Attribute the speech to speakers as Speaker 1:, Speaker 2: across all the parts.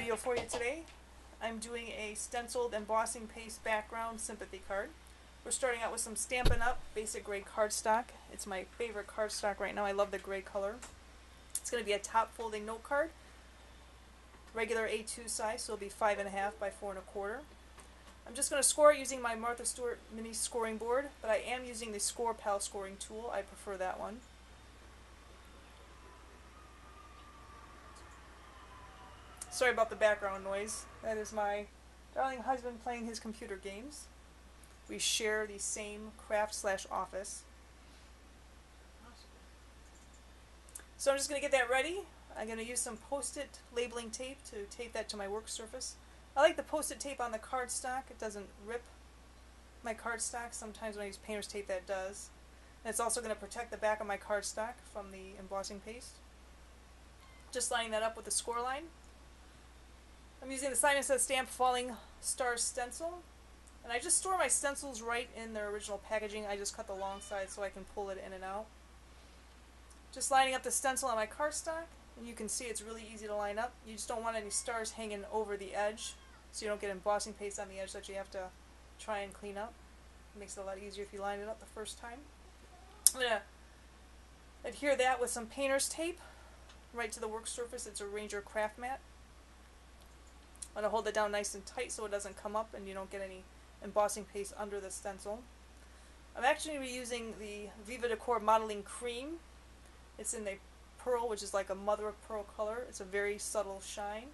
Speaker 1: video for you today. I'm doing a stenciled embossing paste background sympathy card. We're starting out with some Stampin' Up! Basic gray cardstock. It's my favorite cardstock right now. I love the gray color. It's going to be a top folding note card. Regular A2 size, so it'll be 5.5 by 4.25. I'm just going to score it using my Martha Stewart mini scoring board, but I am using the Score Pal scoring tool. I prefer that one. Sorry about the background noise. That is my darling husband playing his computer games. We share the same craft/office. So I'm just going to get that ready. I'm going to use some Post-it labeling tape to tape that to my work surface. I like the Post-it tape on the cardstock. It doesn't rip my cardstock. Sometimes when I use painter's tape that does. And it's also going to protect the back of my cardstock from the embossing paste. Just lining that up with the score line. I'm using the Simon Says Stamp Falling Stars stencil. And I just store my stencils right in their original packaging. I just cut the long side so I can pull it in and out. Just lining up the stencil on my cardstock. And you can see it's really easy to line up. You just don't want any stars hanging over the edge, so you don't get embossing paste on the edge that you have to try and clean up. It makes it a lot easier if you line it up the first time. I'm going to adhere that with some painter's tape right to the work surface. It's a Ranger craft mat. I'm going to hold it down nice and tight so it doesn't come up and you don't get any embossing paste under the stencil. I'm actually using the Viva Modeling cream. It's in the pearl, which is like a mother of pearl color. It's a very subtle shine,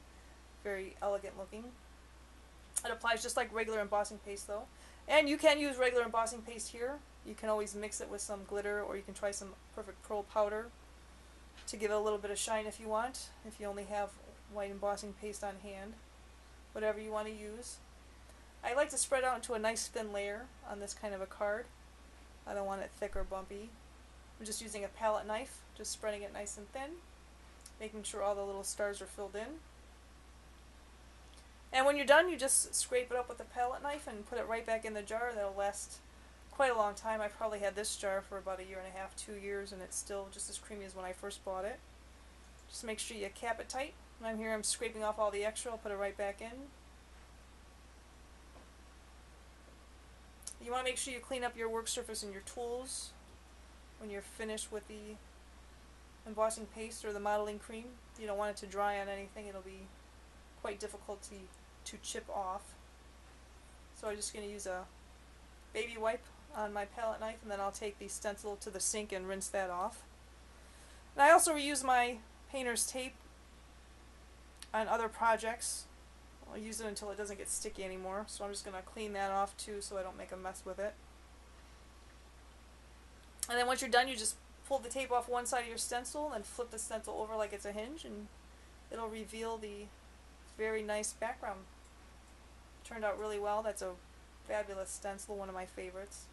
Speaker 1: very elegant looking. It applies just like regular embossing paste though. And you can use regular embossing paste here. You can always mix it with some glitter, or you can try some perfect pearl powder to give it a little bit of shine if you want, if you only have white embossing paste on hand. Whatever you want to use. I like to spread out into a nice thin layer on this kind of a card. I don't want it thick or bumpy. I'm just using a palette knife, just spreading it nice and thin, making sure all the little stars are filled in. And when you're done, you just scrape it up with a palette knife and put it right back in the jar. That'll last quite a long time. I probably had this jar for about 1.5 years, 2 years, and it's still just as creamy as when I first bought it. Just make sure you cap it tight. And I'm scraping off all the extra. I'll put it right back in. You want to make sure you clean up your work surface and your tools when you're finished with the embossing paste or the modeling cream. You don't want it to dry on anything. It'll be quite difficult to chip off. So I'm just going to use a baby wipe on my palette knife, and then I'll take the stencil to the sink and rinse that off. And I also reuse my painter's tape on other projects. I'll use it until it doesn't get sticky anymore, so I'm just going to clean that off too so I don't make a mess with it. And then once you're done, you just pull the tape off one side of your stencil and flip the stencil over like it's a hinge, and it'll reveal the very nice background. Turned out really well. That's a fabulous stencil, one of my favorites.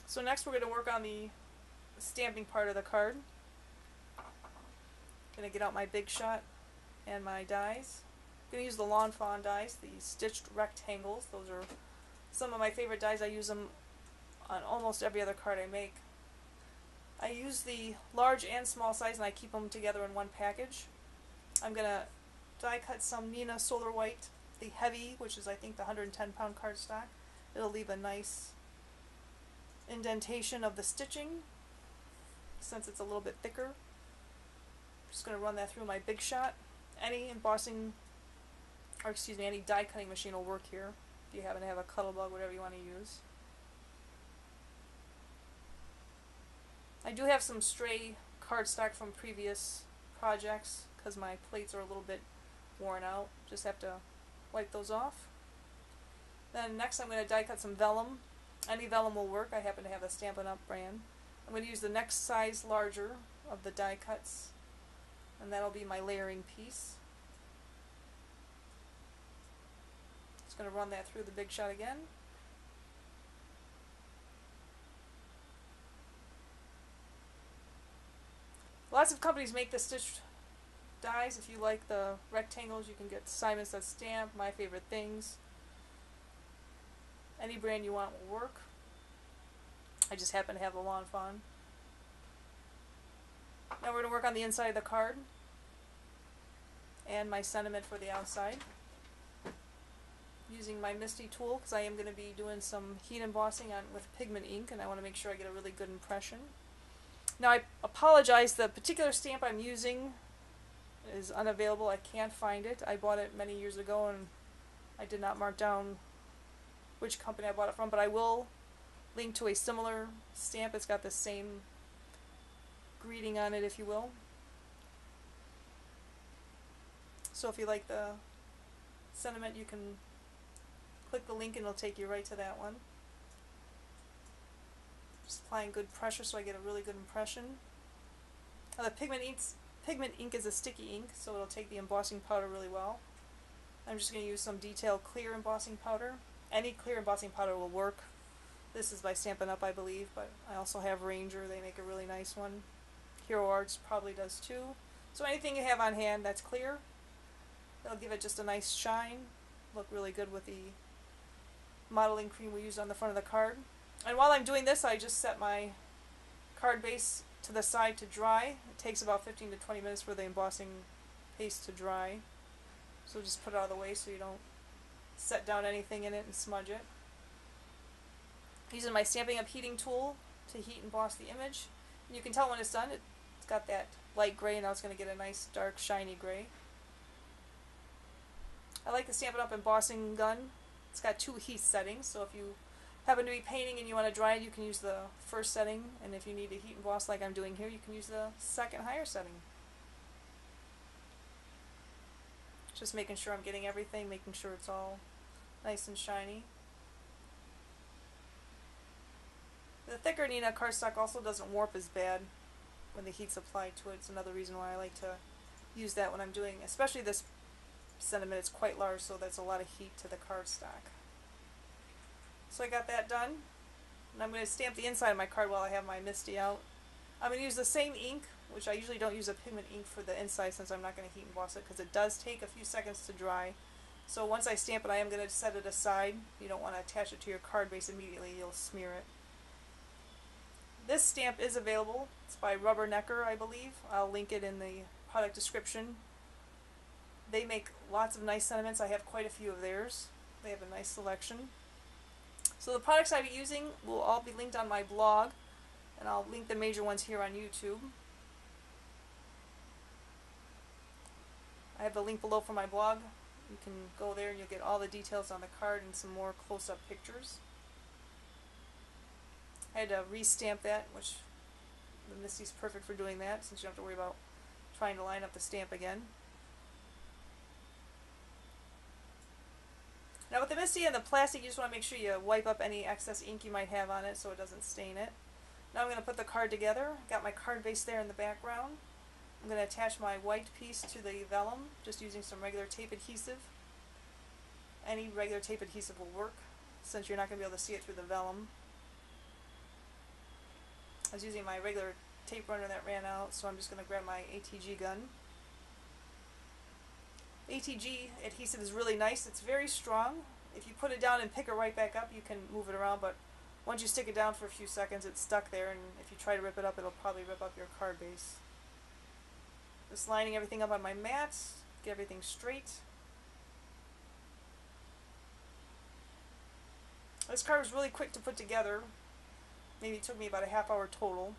Speaker 1: So next we're going to work on the stamping part of the card. Going to get out my Big Shot and my dies. I'm going to use the Lawn Fawn dies, the stitched rectangles. Those are some of my favorite dies. I use them on almost every other card I make. I use the large and small size, and I keep them together in one package. I'm going to die cut some Nina Solar White, the heavy, which is I think the 110-pound cardstock. It'll leave a nice indentation of the stitching since it's a little bit thicker. I'm just going to run that through my Big Shot. Any embossing, or excuse me, any die cutting machine will work here if you happen to have a Cuttlebug, whatever you want to use. I do have some stray cardstock from previous projects because my plates are a little bit worn out. Just have to wipe those off. Then next I'm going to die cut some vellum. Any vellum will work. I happen to have the Stampin' Up! Brand. I'm going to use the next size larger of the die cuts, and that'll be my layering piece. Just going to run that through the Big Shot again. Lots of companies make the stitched dies. If you like the rectangles, you can get Simon Says Stamp, My Favorite Things. Any brand you want will work. I just happen to have the Lawn Fawn. Now we're going to work on the inside of the card and my sentiment for the outside. Using my Misty tool because I am going to be doing some heat embossing on with pigment ink, and I want to make sure I get a really good impression. Now I apologize, the particular stamp I'm using is unavailable. I can't find it. I bought it many years ago and I did not mark down which company I bought it from, but I will link to a similar stamp. It's got the same greeting on it, if you will. So if you like the sentiment, you can click the link and it'll take you right to that one. Just applying good pressure so I get a really good impression. Now the pigment ink is a sticky ink, so it'll take the embossing powder really well. I'm just going to use some detail clear embossing powder. Any clear embossing powder will work. This is by Stampin' Up, I believe, but I also have Ranger. They make a really nice one. Hero Arts probably does too. So anything you have on hand that's clear, that'll give it just a nice shine. Look really good with the modeling cream we used on the front of the card. And while I'm doing this, I just set my card base to the side to dry. It takes about 15 to 20 minutes for the embossing paste to dry. So just put it out of the way so you don't set down anything in it and smudge it. Using my Stampin' Up heating tool to heat and emboss the image. And you can tell when it's done, it's got that light gray, and now it's going to get a nice dark shiny gray. I like the Stampin' Up embossing gun. It's got 2 heat settings, so if you happen to be painting and you want to dry it, you can use the first setting, and if you need to heat emboss like I'm doing here, you can use the second higher setting. Just making sure I'm getting everything, making sure it's all nice and shiny. The thicker Nina cardstock also doesn't warp as bad when the heat's applied to it. It's another reason why I like to use that when I'm doing, especially this sentiment. It's quite large, so that's a lot of heat to the cardstock. So I got that done, and I'm going to stamp the inside of my card while I have my Misty out. I'm going to use the same ink, which I usually don't use a pigment ink for the inside since I'm not going to heat emboss it, because it does take a few seconds to dry. So once I stamp it, I am going to set it aside. You don't want to attach it to your card base immediately, you'll smear it. This stamp is available. It's by Rubbernecker, I believe. I'll link it in the product description. They make lots of nice sentiments. I have quite a few of theirs. They have a nice selection. So the products I'll be using will all be linked on my blog, and I'll link the major ones here on YouTube. I have the link below for my blog. You can go there and you'll get all the details on the card and some more close-up pictures. I had to re-stamp that, which the Misty's perfect for doing that, since you don't have to worry about trying to line up the stamp again. Now with the Misty and the plastic, you just want to make sure you wipe up any excess ink you might have on it so it doesn't stain it. Now I'm going to put the card together. Got my card base there in the background. I'm going to attach my white piece to the vellum, just using some regular tape adhesive. Any regular tape adhesive will work, since you're not going to be able to see it through the vellum. I was using my regular tape runner that ran out, so I'm just going to grab my ATG gun. ATG adhesive is really nice. It's very strong. If you put it down and pick it right back up, you can move it around, but once you stick it down for a few seconds, it's stuck there, and if you try to rip it up, it'll probably rip up your card base. Just lining everything up on my mat, get everything straight. This card was really quick to put together. Maybe it took me about a half hour total.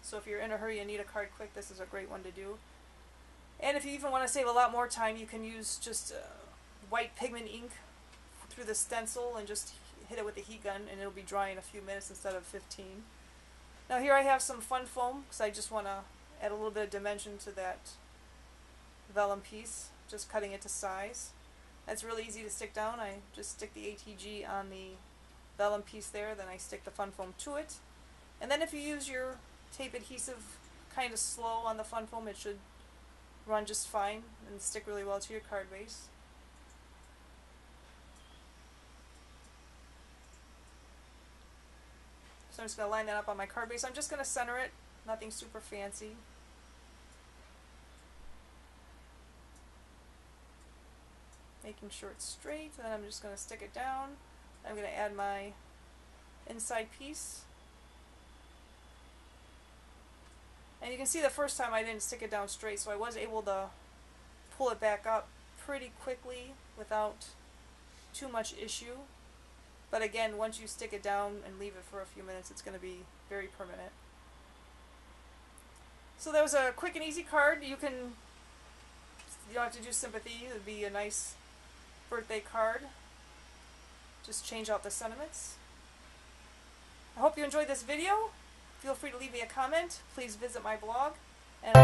Speaker 1: So if you're in a hurry and need a card quick, this is a great one to do. And if you even want to save a lot more time, you can use just white pigment ink through the stencil and just hit it with the heat gun, and it'll be dry in a few minutes instead of 15. Now here I have some fun foam, because I just want to add a little bit of dimension to that vellum piece, just cutting it to size. That's really easy to stick down. I just stick the ATG on the vellum piece there, then I stick the fun foam to it. And then if you use your tape adhesive kind of slow on the fun foam, it should run just fine and stick really well to your card base. So I'm just going to line that up on my card base. I'm just going to center it, nothing super fancy. Making sure it's straight, and then I'm just going to stick it down. I'm going to add my inside piece. And you can see the first time I didn't stick it down straight, so I was able to pull it back up pretty quickly without too much issue. But again, once you stick it down and leave it for a few minutes, it's going to be very permanent. So that was a quick and easy card. You don't have to do sympathy. It would be a nice birthday card. Just change out the sentiments. I hope you enjoyed this video. Feel free to leave me a comment. Please visit my blog. And